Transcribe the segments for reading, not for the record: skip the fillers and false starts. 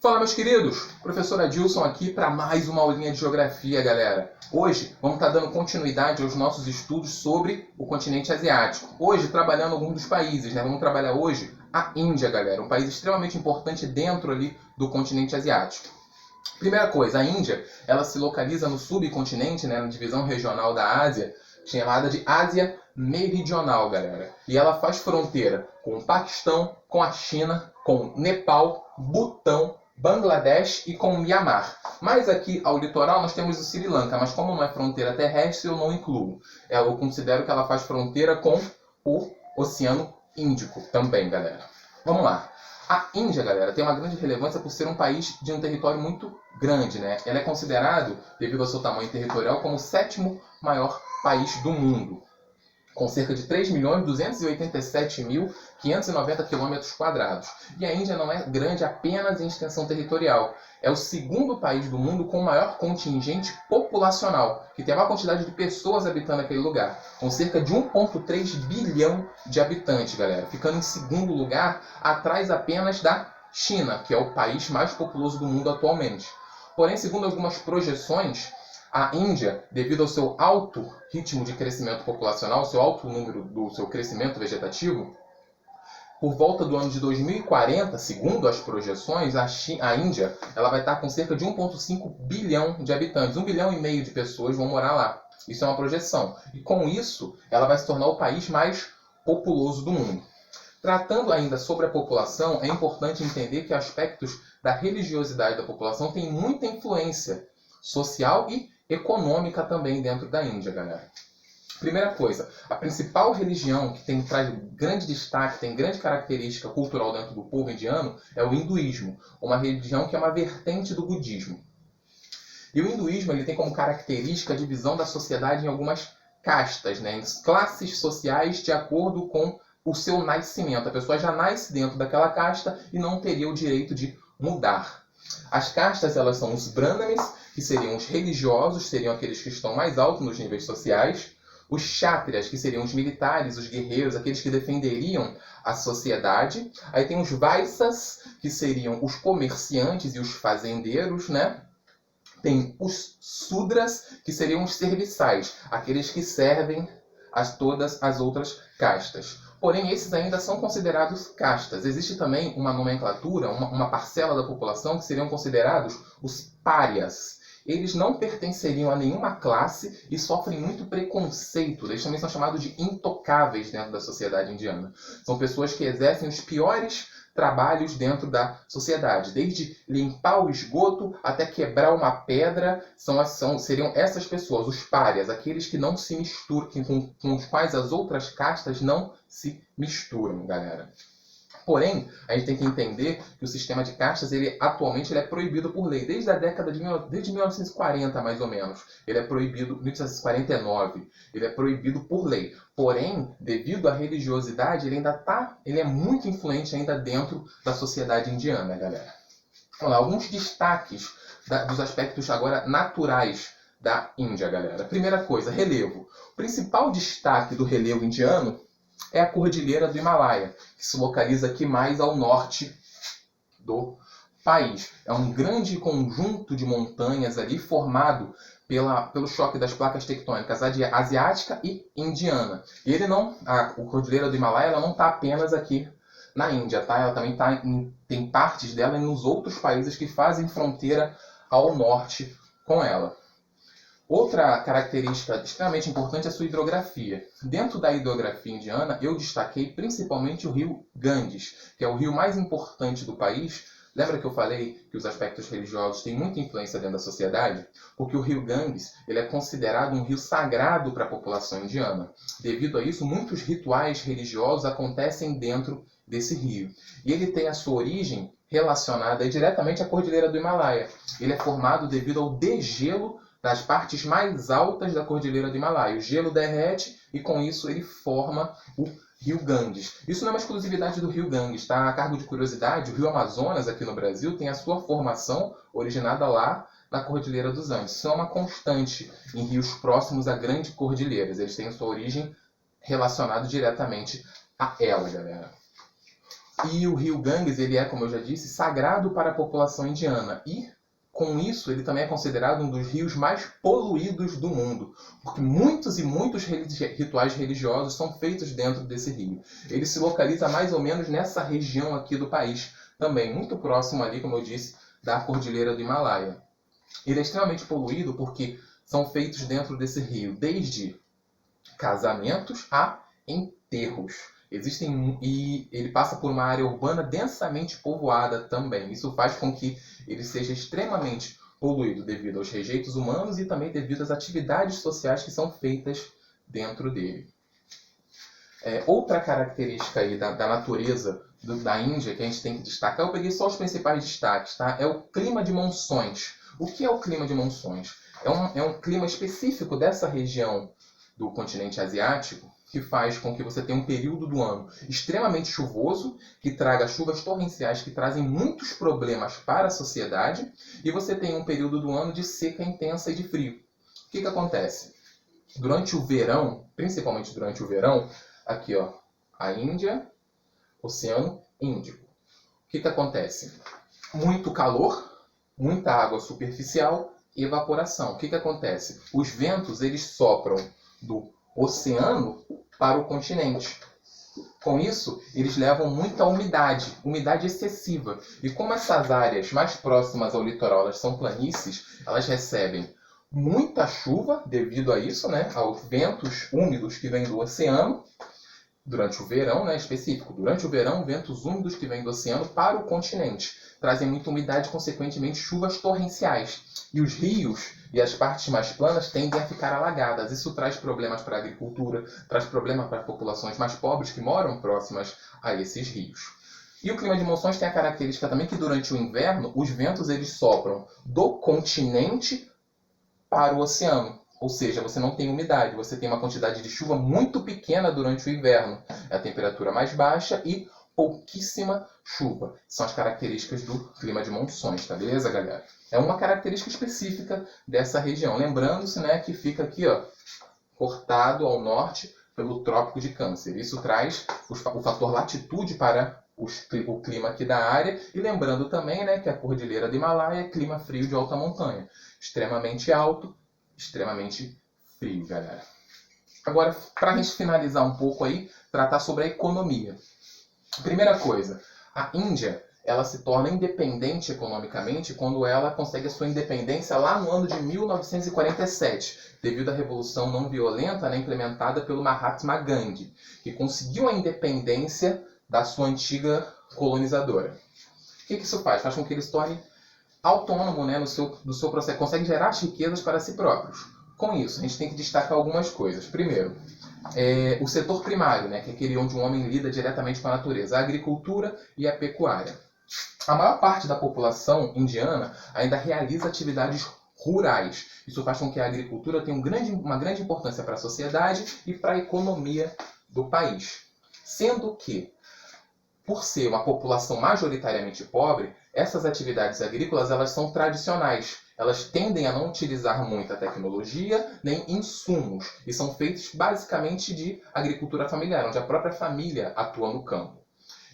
Fala, meus queridos! Professor Adilson aqui para mais uma aulinha de geografia, galera. Hoje vamos estar dando continuidade aos nossos estudos sobre o continente asiático. Hoje, trabalhando alguns dos países, né? Vamos trabalhar hoje a Índia, galera. Um país extremamente importante dentro ali do continente asiático. Primeira coisa, a Índia, ela se localiza no subcontinente, né? Na divisão regional da Ásia, chamada de Ásia Meridional, galera. E ela faz fronteira com o Paquistão, com a China, com Nepal, Butão, Bangladesh e com Myanmar. Mais aqui ao litoral nós temos o Sri Lanka, mas como não é fronteira terrestre, eu não incluo. Eu considero que ela faz fronteira com o Oceano Índico também, galera. Vamos lá. A Índia, galera, tem uma grande relevância por ser um país de um território muito grande, né? Ela é considerado, devido ao seu tamanho territorial, como o 7º maior país do mundo, com cerca de 3.287.590 km². E a Índia não é grande apenas em extensão territorial. É o segundo país do mundo com o maior contingente populacional, que tem a maior quantidade de pessoas habitando aquele lugar, com cerca de 1,3 bilhão de habitantes, galera. Ficando em segundo lugar, atrás apenas da China, que é o país mais populoso do mundo atualmente. Porém, segundo algumas projeções, a Índia, devido ao seu alto ritmo de crescimento populacional, seu alto número do seu crescimento vegetativo, por volta do ano de 2040, segundo as projeções, a Índia ela vai estar com cerca de 1,5 bilhão de habitantes. 1,5 bilhão de pessoas vão morar lá. Isso é uma projeção. E com isso, ela vai se tornar o país mais populoso do mundo. Tratando ainda sobre a população, é importante entender que aspectos da religiosidade da população têm muita influência social e econômica também dentro da Índia, galera. Primeira coisa, a principal religião que traz grande destaque, tem grande característica cultural dentro do povo indiano é o hinduísmo, uma religião que é uma vertente do budismo. E o hinduísmo ele tem como característica a divisão da sociedade em algumas castas, né, em classes sociais de acordo com o seu nascimento. A pessoa já nasce dentro daquela casta e não teria o direito de mudar. As castas elas são os brahmanes, que seriam os religiosos, seriam aqueles que estão mais altos nos níveis sociais. Os kshatriyas, que seriam os militares, os guerreiros, aqueles que defenderiam a sociedade. Aí tem os vaishyas, que seriam os comerciantes e os fazendeiros, né? Tem os sudras, que seriam os serviçais, aqueles que servem a todas as outras castas. Porém, esses ainda são considerados castas. Existe também uma nomenclatura, uma parcela da população que seriam considerados os párias. Eles não pertenceriam a nenhuma classe e sofrem muito preconceito. Eles também são chamados de intocáveis dentro da sociedade indiana. São pessoas que exercem os piores trabalhos dentro da sociedade. Desde limpar o esgoto até quebrar uma pedra, seriam essas pessoas, os párias, aqueles que não se misturam, com os quais as outras castas não se misturam, galera. Porém, a gente tem que entender que o sistema de castas, atualmente, ele é proibido por lei. Desde 1940, mais ou menos. Ele é proibido, 1949. Ele é proibido por lei. Porém, devido à religiosidade, ele é muito influente ainda dentro da sociedade indiana, galera. Vamos lá, alguns destaques dos aspectos agora naturais da Índia, galera. Primeira coisa, relevo. O principal destaque do relevo indiano é a Cordilheira do Himalaia, que se localiza aqui mais ao norte do país. É um grande conjunto de montanhas ali formado pelo choque das placas tectônicas asiática e indiana. E a Cordilheira do Himalaia ela não está apenas aqui na Índia, tá? Ela também tem partes dela nos outros países que fazem fronteira ao norte com ela. Outra característica extremamente importante é a sua hidrografia. Dentro da hidrografia indiana, eu destaquei principalmente o rio Ganges, que é o rio mais importante do país. Lembra que eu falei que os aspectos religiosos têm muita influência dentro da sociedade? Porque o rio Ganges ele é considerado um rio sagrado para a população indiana. Devido a isso, muitos rituais religiosos acontecem dentro desse rio. E ele tem a sua origem relacionada diretamente à Cordilheira do Himalaia. Ele é formado devido ao degelo das partes mais altas da Cordilheira do Himalaia. O gelo derrete e com isso ele forma o rio Ganges. Isso não é uma exclusividade do rio Ganges, tá? A cargo de curiosidade, o rio Amazonas aqui no Brasil tem a sua formação originada lá na Cordilheira dos Andes. Isso é uma constante em rios próximos a grandes cordilheiras. Eles têm a sua origem relacionada diretamente a ela, galera. E o rio Ganges, ele é, como eu já disse, sagrado para a população indiana. E, com isso, ele também é considerado um dos rios mais poluídos do mundo. Porque muitos e muitos rituais religiosos são feitos dentro desse rio. Ele se localiza mais ou menos nessa região aqui do país. Também muito próximo ali, como eu disse, da Cordilheira do Himalaia. Ele é extremamente poluído porque são feitos dentro desse rio, desde casamentos a enterros. E ele passa por uma área urbana densamente povoada também. Isso faz com que ele seja extremamente poluído devido aos rejeitos humanos e também devido às atividades sociais que são feitas dentro dele. Outra característica aí da natureza da Índia que a gente tem que destacar, eu peguei só os principais destaques, tá? É o clima de monções. O que é o clima de monções? É um clima específico dessa região do continente asiático que faz com que você tenha um período do ano extremamente chuvoso, que traga chuvas torrenciais que trazem muitos problemas para a sociedade, e você tem um período do ano de seca intensa e de frio. O que acontece? Durante o verão, principalmente durante o verão, aqui ó, a Índia, Oceano Índico. O que acontece? Muito calor, muita água superficial e evaporação. O que acontece? Os ventos eles sopram do oceano para o continente. Com isso, eles levam muita umidade excessiva. E como essas áreas mais próximas ao litoral elas são planícies, elas recebem muita chuva devido a isso, né, aos ventos úmidos que vêm do oceano, durante o verão, né, específico. Durante o verão, ventos úmidos que vêm do oceano para o continente trazem muita umidade, consequentemente chuvas torrenciais. E os rios e as partes mais planas tendem a ficar alagadas. Isso traz problemas para a agricultura, traz problemas para as populações mais pobres que moram próximas a esses rios. E o clima de monções tem a característica também que durante o inverno, os ventos eles sopram do continente para o oceano. Ou seja, você não tem umidade, você tem uma quantidade de chuva muito pequena durante o inverno. É a temperatura mais baixa e pouquíssima chuva. São as características do clima de monções, tá beleza, galera? É uma característica específica dessa região. Lembrando-se, né, que fica aqui, ó, cortado ao norte pelo Trópico de Câncer. Isso traz o fator latitude para o clima aqui da área. E lembrando também, né, que a Cordilheira do Himalaia é clima frio de alta montanha. Extremamente alto, extremamente frio, galera. Agora, para a gente finalizar um pouco aí, tratar sobre a economia. Primeira coisa, a Índia ela se torna independente economicamente quando ela consegue a sua independência lá no ano de 1947, devido à revolução não violenta, né, implementada pelo Mahatma Gandhi, que conseguiu a independência da sua antiga colonizadora. O que isso faz? Faz com que ele se torne autônomo, né, do seu processo, consegue gerar as riquezas para si próprios. Com isso, a gente tem que destacar algumas coisas. Primeiro, o setor primário, né, que é aquele onde um homem lida diretamente com a natureza, a agricultura e a pecuária. A maior parte da população indiana ainda realiza atividades rurais. Isso faz com que a agricultura tenha uma grande importância para a sociedade e para a economia do país. Sendo que, por ser uma população majoritariamente pobre, essas atividades agrícolas elas são tradicionais. Elas tendem a não utilizar muita tecnologia nem insumos e são feitos basicamente de agricultura familiar, onde a própria família atua no campo.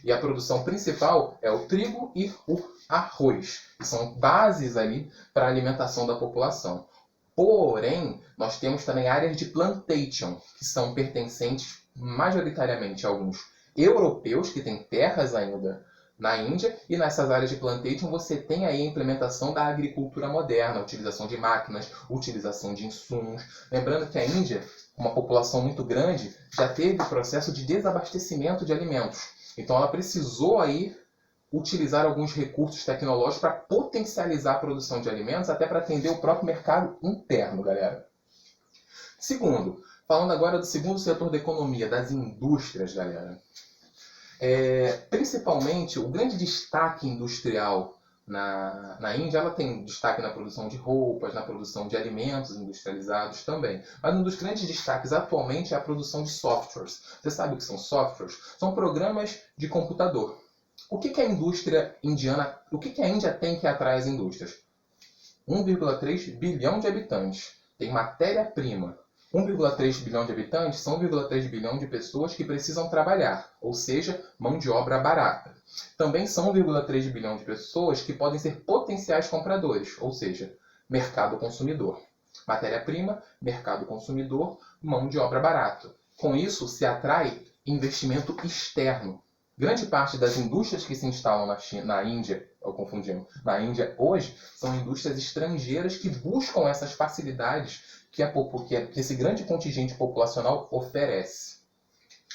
E a produção principal é o trigo e o arroz, que são bases ali para a alimentação da população. Porém, nós temos também áreas de plantation, que são pertencentes majoritariamente a alguns europeus, que têm terras ainda na Índia, e nessas áreas de plantation você tem aí a implementação da agricultura moderna, a utilização de máquinas, utilização de insumos. Lembrando que a Índia, uma população muito grande, já teve o processo de desabastecimento de alimentos. Então ela precisou aí utilizar alguns recursos tecnológicos para potencializar a produção de alimentos, até para atender o próprio mercado interno, galera. Segundo, falando agora do segundo setor da economia, das indústrias, galera. Principalmente, o grande destaque industrial na Índia, ela tem destaque na produção de roupas, na produção de alimentos industrializados também. Mas um dos grandes destaques atualmente é a produção de softwares. Você sabe o que são softwares? São programas de computador. O que a indústria indiana, o que a Índia tem que atrai as indústrias? 1,3 bilhão de habitantes. Tem matéria-prima. 1,3 bilhão de habitantes são 1,3 bilhão de pessoas que precisam trabalhar, ou seja, mão de obra barata. Também são 1,3 bilhão de pessoas que podem ser potenciais compradores, ou seja, mercado consumidor. Matéria-prima, mercado consumidor, mão de obra barata. Com isso, se atrai investimento externo. Grande parte das indústrias que se instalam na Índia, na Índia hoje, são indústrias estrangeiras que buscam essas facilidades que esse grande contingente populacional oferece.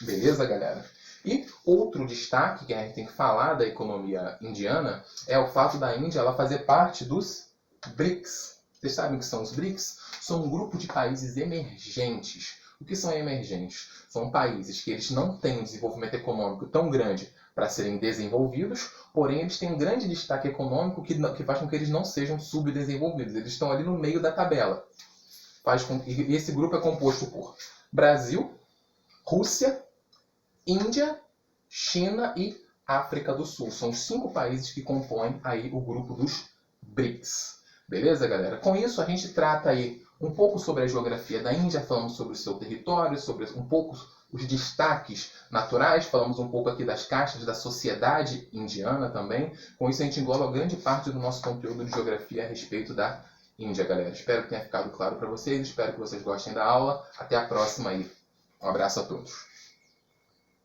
Beleza, galera? E outro destaque que a gente tem que falar da economia indiana é o fato da Índia ela fazer parte dos BRICS. Vocês sabem o que são os BRICS? São um grupo de países emergentes. O que são emergentes? São países que eles não têm um desenvolvimento econômico tão grande para serem desenvolvidos, porém eles têm um grande destaque econômico que faz com que eles não sejam subdesenvolvidos. Eles estão ali no meio da tabela. E esse grupo é composto por Brasil, Rússia, Índia, China e África do Sul. São os 5 países que compõem aí o grupo dos BRICS. Beleza, galera? Com isso, a gente trata aí um pouco sobre a geografia da Índia, falamos sobre o seu território, sobre um pouco os destaques naturais, falamos um pouco aqui das castas da sociedade indiana também. Com isso, a gente engloba grande parte do nosso conteúdo de geografia a respeito da Índia, galera. Espero que tenha ficado claro para vocês, espero que vocês gostem da aula. Até a próxima aí. Um abraço a todos.